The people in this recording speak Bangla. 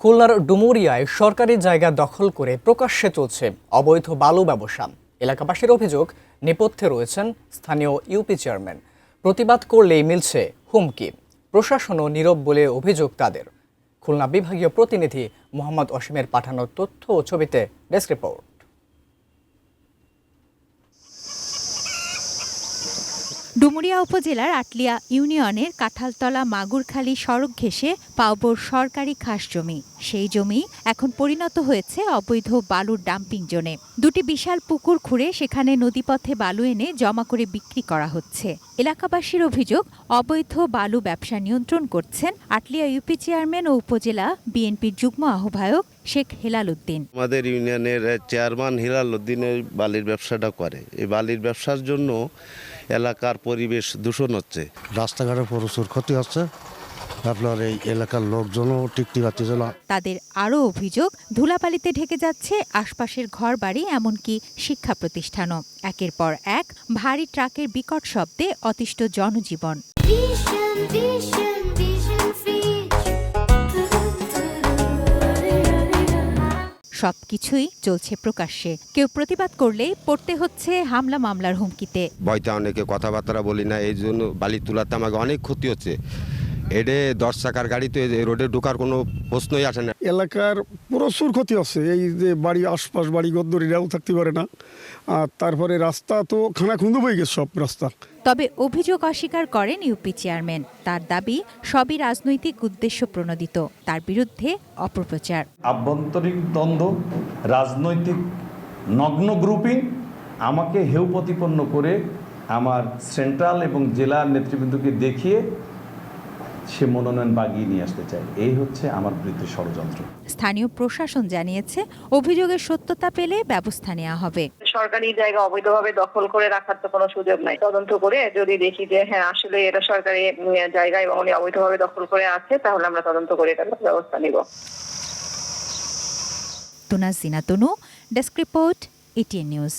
খুলনার ডুমুরিয়ায় সরকারি জায়গা দখল করে প্রকাশ্যে চলছে অবৈধ বালু ব্যবসা। এলাকাবাসীর অভিযোগ, নেপথ্যে রয়েছেন স্থানীয় ইউপি চেয়ারম্যান। প্রতিবাদ করলেই মিলছে হুমকি। প্রশাসনও নীরব বলে অভিযোগ তাদের। খুলনা বিভাগীয় প্রতিনিধি মোহাম্মদ অসীমের পাঠানো তথ্য ও ছবিতে ডেস্ক রিপোর্ট। ডুমুরিয়া উপজেলার আটলিয়া ইউনিয়নের কাঁঠালতলা মাগুরখালী সড়ক ঘেঁষে পাওবর সরকারি খাস জমি। সেই জমি এখন পরিণত হয়েছে অবৈধ বালুর ডাম্পিং জোনে। দুটি বিশাল পুকুর খুঁড়ে সেখানে নদীপথে বালু এনে জমা করে বিক্রি করা হচ্ছে। এলাকাবাসীর অভিযোগ, অবৈধ বালু ব্যবসা নিয়ন্ত্রণ করছেন আটলিয়া ইউপি চেয়ারম্যান ও উপজেলা বিএনপির যুগ্ম আহ্বায়ক শেখ হেলাল উদ্দিন। আমাদের ইউনিয়নের চেয়ারম্যান হেলাল উদ্দিনের বালির ব্যবসাটা করে। এই বালির ব্যবসার জন্য এলাকার পরিবেশ দূষণ হচ্ছে, রাস্তাঘাটে প্রচুর ক্ষতি হচ্ছে। আপনার এই এলাকার লোকজনও টিকতে পারতেছে না। তাদের আরও অভিযোগ, ধুলাবালিতে ঢেকে যাচ্ছে আশপাশের ঘরবাড়ি, এমনকি শিক্ষা প্রতিষ্ঠানও। একের পর এক ভারী ট্রাকের বিকট শব্দে অতিষ্ঠ জনজীবন। সবকিছুই চলছে প্রকাশ্যে। কেউ প্রতিবাদ করলেই পড়তে হচ্ছে হামলা মামলার হুমকিতে। ভয়তে অনেকে কথাবার্তা বলি না, এই জন্য বালি তোলাতে আমাকে অনেক ক্ষতি হচ্ছে। এডে 10 চাকার গাড়িতে রোডে ঢোকার কোনো প্রশ্নই আসে না। এলাকার প্রচুর ক্ষতি হচ্ছে। এই যে বাড়ি আশপাশ বাড়ি গদ্দরিরাও থাকতে পারে না। আর তারপরে রাস্তা তো খানাখুন্দু হয়ে গেছে সব রাস্তা। তবে অভিযোগ অস্বীকার করেন ইউপি চেয়ারম্যান। তার দাবি, সবই রাজনৈতিক উদ্দেশ্য প্রণোদিত। তার বিরুদ্ধে অপপ্রচার। আভ্যন্তরীণ দ্বন্দ্ব, রাজনৈতিক নগ্ন গ্রুপিং আমাকে হেয় প্রতিপন্ন করে আমার সেন্ট্রাল এবং জেলার নেতৃবৃন্দকে দেখিয়ে সে মনোনয়ন বাগিয়ে নিয়ে আসতে চায়। এই হচ্ছে আমার বিরুদ্ধে ষড়যন্ত্র। স্থানীয় প্রশাসন জানিয়েছে, অভিযোগের সত্যতা পেলে ব্যবস্থা নেওয়া হবে। সরকারি জায়গা অবৈধভাবে দখল করে রাখার তো কোনো সুযোগ নাই। তদন্ত করে যদি দেখি যে হ্যাঁ আসলে এটা সরকারি জায়গা এবং উনি অবৈধভাবে দখল করে আছে, তাহলে আমরা তদন্ত করে এটার ব্যবস্থা নিব। তুনাজ জিনা তনু, ডেস্ক রিপোর্ট, এটিএন নিউজ।